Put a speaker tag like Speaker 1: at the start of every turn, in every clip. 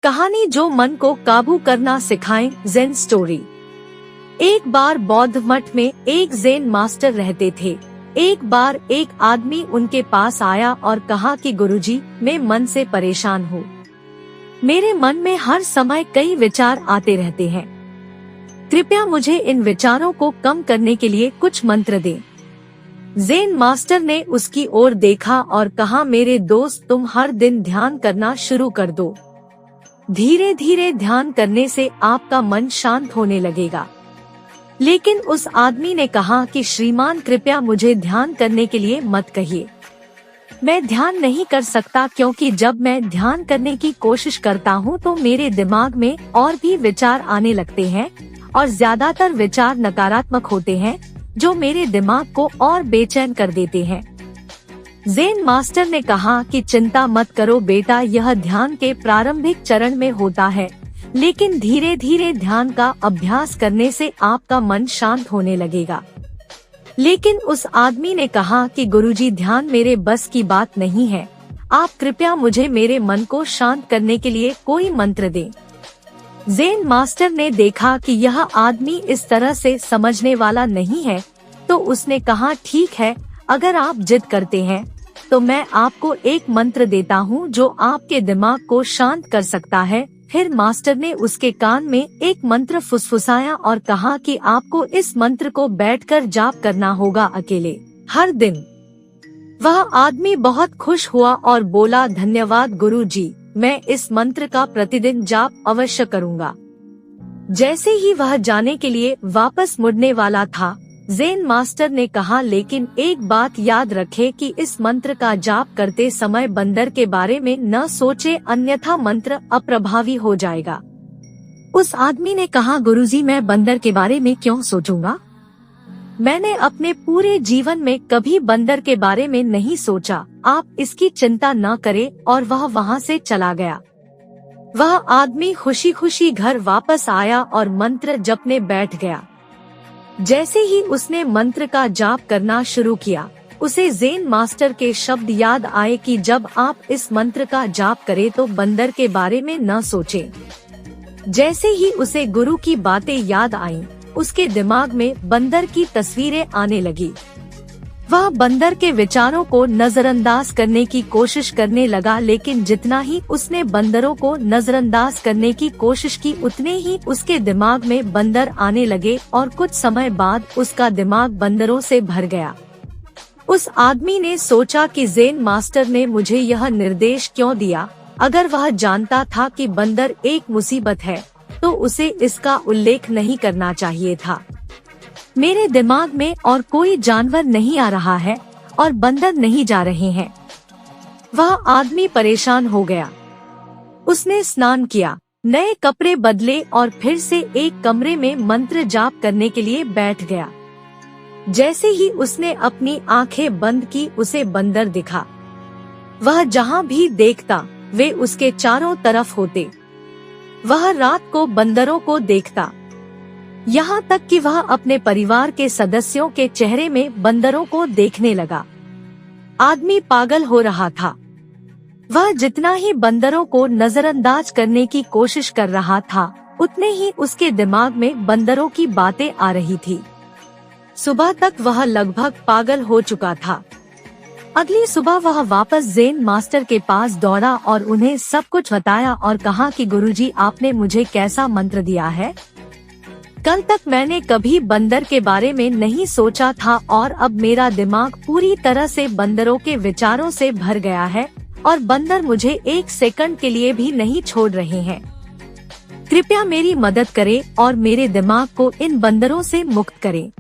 Speaker 1: कहानी जो मन को काबू करना सिखाए। Zen story. एक बार बौद्ध मठ में एक ज़ेन मास्टर रहते थे। एक बार एक आदमी उनके पास आया और कहा कि गुरुजी, मैं मन से परेशान हूँ। मेरे मन में हर समय कई विचार आते रहते हैं। कृपया मुझे इन विचारों को कम करने के लिए कुछ मंत्र दें। ज़ेन मास्टर ने उसकी ओर देखा और कहा, मेरे दोस्त, तुम हर दिन ध्यान करना शुरू कर दो। धीरे धीरे ध्यान करने से आपका मन शांत होने लगेगा। लेकिन उस आदमी ने कहा कि श्रीमान, कृपया मुझे ध्यान करने के लिए मत कहिए। मैं ध्यान नहीं कर सकता, क्योंकि जब मैं ध्यान करने की कोशिश करता हूँ तो मेरे दिमाग में और भी विचार आने लगते हैं और ज्यादातर विचार नकारात्मक होते हैं, जो मेरे दिमाग को और बेचैन कर देते हैं। ज़ेन मास्टर ने कहा कि चिंता मत करो बेटा, यह ध्यान के प्रारंभिक चरण में होता है, लेकिन धीरे धीरे ध्यान का अभ्यास करने से आपका मन शांत होने लगेगा। लेकिन उस आदमी ने कहा कि गुरुजी, ध्यान मेरे बस की बात नहीं है। आप कृपया मुझे मेरे मन को शांत करने के लिए कोई मंत्र दें। ज़ेन मास्टर ने देखा कि यह आदमी इस तरह से समझने वाला नहीं है, तो उसने कहा, ठीक है, अगर आप जिद करते हैं तो मैं आपको एक मंत्र देता हूँ जो आपके दिमाग को शांत कर सकता है। फिर मास्टर ने उसके कान में एक मंत्र फुसफुसाया और कहा कि आपको इस मंत्र को बैठकर जाप करना होगा, अकेले, हर दिन। वह आदमी बहुत खुश हुआ और बोला, धन्यवाद गुरुजी, मैं इस मंत्र का प्रतिदिन जाप अवश्य करूँगा। जैसे ही वह जाने के लिए वापस मुड़ने वाला था, ज़ेन मास्टर ने कहा, लेकिन एक बात याद रखे कि इस मंत्र का जाप करते समय बंदर के बारे में न सोचे, अन्यथा मंत्र अप्रभावी हो जाएगा। उस आदमी ने कहा, गुरुजी, मैं बंदर के बारे में क्यों सोचूंगा? मैंने अपने पूरे जीवन में कभी बंदर के बारे में नहीं सोचा। आप इसकी चिंता न करें। और वह वहाँ से चला गया। वह आदमी खुशी खुशी घर वापस आया और मंत्र जपने बैठ गया। जैसे ही उसने मंत्र का जाप करना शुरू किया, उसे ज़ेन मास्टर के शब्द याद आए कि जब आप इस मंत्र का जाप करें तो बंदर के बारे में न सोचें। जैसे ही उसे गुरु की बातें याद आईं, उसके दिमाग में बंदर की तस्वीरें आने लगी। वह बंदर के विचारों को नजरअंदाज करने की कोशिश करने लगा, लेकिन जितना ही उसने बंदरों को नजरअंदाज करने की कोशिश की, उतने ही उसके दिमाग में बंदर आने लगे और कुछ समय बाद उसका दिमाग बंदरों से भर गया। उस आदमी ने सोचा कि ज़ेन मास्टर ने मुझे यह निर्देश क्यों दिया? अगर वह जानता था कि बंदर एक मुसीबत है, तो उसे इसका उल्लेख नहीं करना चाहिए था। मेरे दिमाग में और कोई जानवर नहीं आ रहा है और बंदर नहीं जा रहे हैं। वह आदमी परेशान हो गया। उसने स्नान किया, नए कपड़े बदले और फिर से एक कमरे में मंत्र जाप करने के लिए बैठ गया। जैसे ही उसने अपनी आंखें बंद की, उसे बंदर दिखा। वह जहाँ भी देखता, वे उसके चारों तरफ होते। वह रात को बंदरों को देखता, यहाँ तक कि वह अपने परिवार के सदस्यों के चेहरे में बंदरों को देखने लगा। आदमी पागल हो रहा था। वह जितना ही बंदरों को नजरअंदाज करने की कोशिश कर रहा था, उतने ही उसके दिमाग में बंदरों की बातें आ रही थी। सुबह तक वह लगभग पागल हो चुका था। अगली सुबह वह वापस ज़ेन मास्टर के पास दौड़ा और उन्हें सब कुछ बताया और कहा कि गुरुजी, आपने मुझे कैसा मंत्र दिया है? कल तक मैंने कभी बंदर के बारे में नहीं सोचा था और अब मेरा दिमाग पूरी तरह से बंदरों के विचारों से भर गया है और बंदर मुझे एक सेकंड के लिए भी नहीं छोड़ रहे हैं। कृपया मेरी मदद करें और मेरे दिमाग को इन बंदरों से मुक्त करें।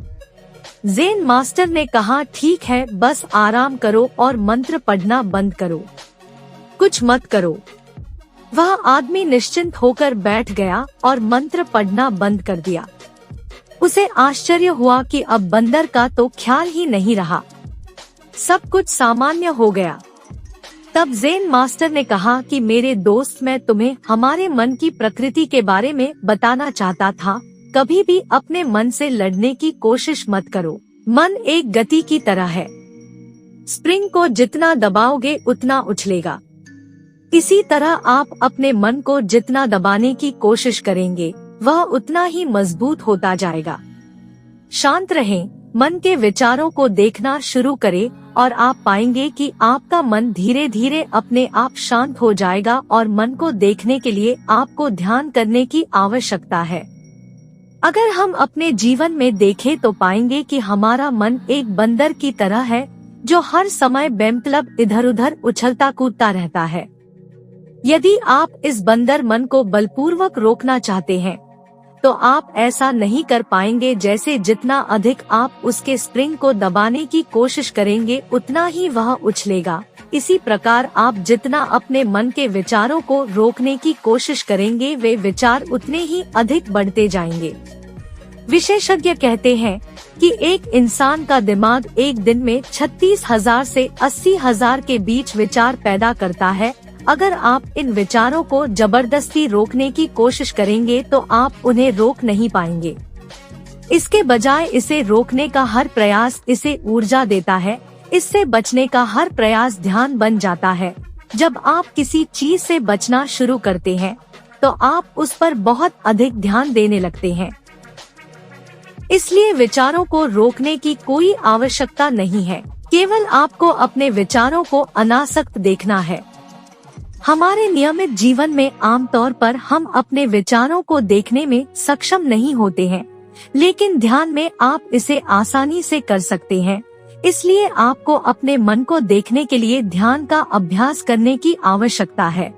Speaker 1: ज़ेन मास्टर ने कहा, ठीक है, बस आराम करो और मंत्र पढ़ना बंद करो, कुछ मत करो। वह आदमी निश्चिंत होकर बैठ गया और मंत्र पढ़ना बंद कर दिया। उसे आश्चर्य हुआ कि अब बंदर का तो ख्याल ही नहीं रहा। सब कुछ सामान्य हो गया। तब ज़ेन मास्टर ने कहा कि मेरे दोस्त, मैं तुम्हें हमारे मन की प्रकृति के बारे में बताना चाहता था। कभी भी अपने मन से लड़ने की कोशिश मत करो। मन एक गति की तरह है। स्प्रिंग को जितना दबाओगे उतना उछलेगा। इसी तरह आप अपने मन को जितना दबाने की कोशिश करेंगे वह उतना ही मजबूत होता जाएगा। शांत रहें, मन के विचारों को देखना शुरू करें और आप पाएंगे कि आपका मन धीरे धीरे अपने आप शांत हो जाएगा और मन को देखने के लिए आपको ध्यान करने की आवश्यकता है। अगर हम अपने जीवन में देखें तो पाएंगे कि हमारा मन एक बंदर की तरह है जो हर समय बेमतलब इधर उधर उछलता कूदता रहता है। यदि आप इस बंदर मन को बलपूर्वक रोकना चाहते हैं तो आप ऐसा नहीं कर पाएंगे। जैसे जितना अधिक आप उसके स्प्रिंग को दबाने की कोशिश करेंगे उतना ही वह उछलेगा। इसी प्रकार आप जितना अपने मन के विचारों को रोकने की कोशिश करेंगे वे विचार उतने ही अधिक बढ़ते जाएंगे। विशेषज्ञ कहते हैं कि एक इंसान का दिमाग एक दिन में 36,000 से 80,000 के बीच विचार पैदा करता है। अगर आप इन विचारों को जबरदस्ती रोकने की कोशिश करेंगे तो आप उन्हें रोक नहीं पाएंगे। इसके बजाय इसे रोकने का हर प्रयास इसे ऊर्जा देता है। इससे बचने का हर प्रयास ध्यान बन जाता है। जब आप किसी चीज से बचना शुरू करते हैं तो आप उस पर बहुत अधिक ध्यान देने लगते हैं। इसलिए विचारों को रोकने की कोई आवश्यकता नहीं है, केवल आपको अपने विचारों को अनासक्त देखना है। हमारे नियमित जीवन में आमतौर पर हम अपने विचारों को देखने में सक्षम नहीं होते हैं, लेकिन ध्यान में आप इसे आसानी से कर सकते हैं। इसलिए आपको अपने मन को देखने के लिए ध्यान का अभ्यास करने की आवश्यकता है।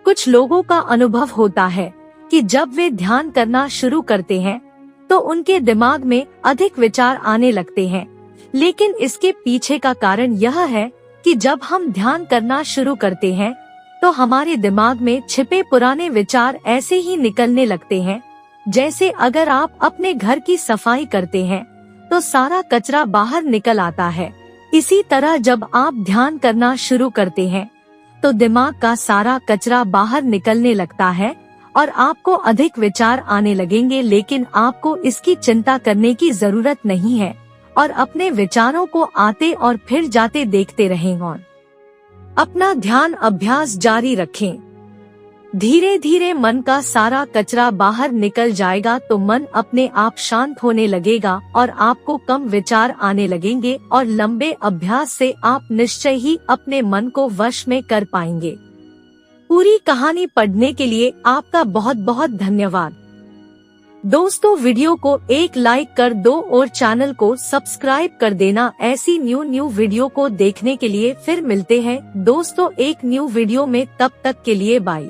Speaker 1: कुछ लोगों का अनुभव होता है कि जब वे ध्यान करना शुरू करते हैं तो उनके दिमाग में अधिक विचार आने लगते हैं, लेकिन इसके पीछे का कारण यह है कि जब हम ध्यान करना शुरू करते हैं तो हमारे दिमाग में छिपे पुराने विचार ऐसे ही निकलने लगते हैं। जैसे अगर आप अपने घर की सफाई करते हैं तो सारा कचरा बाहर निकल आता है। इसी तरह जब आप ध्यान करना शुरू करते हैं तो दिमाग का सारा कचरा बाहर निकलने लगता है और आपको अधिक विचार आने लगेंगे, लेकिन आपको इसकी चिंता करने की जरूरत नहीं है और अपने विचारों को आते और फिर जाते देखते रहेंगे। अपना ध्यान अभ्यास जारी रखें। धीरे धीरे मन का सारा कचरा बाहर निकल जाएगा तो मन अपने आप शांत होने लगेगा और आपको कम विचार आने लगेंगे और लंबे अभ्यास से आप निश्चय ही अपने मन को वश में कर पाएंगे। पूरी कहानी पढ़ने के लिए आपका बहुत बहुत धन्यवाद। दोस्तों, वीडियो को एक लाइक कर दो और चैनल को सब्सक्राइब कर देना ऐसी न्यू वीडियो को देखने के लिए। फिर मिलते हैं दोस्तों एक न्यू वीडियो में, तब तक के लिए बाय।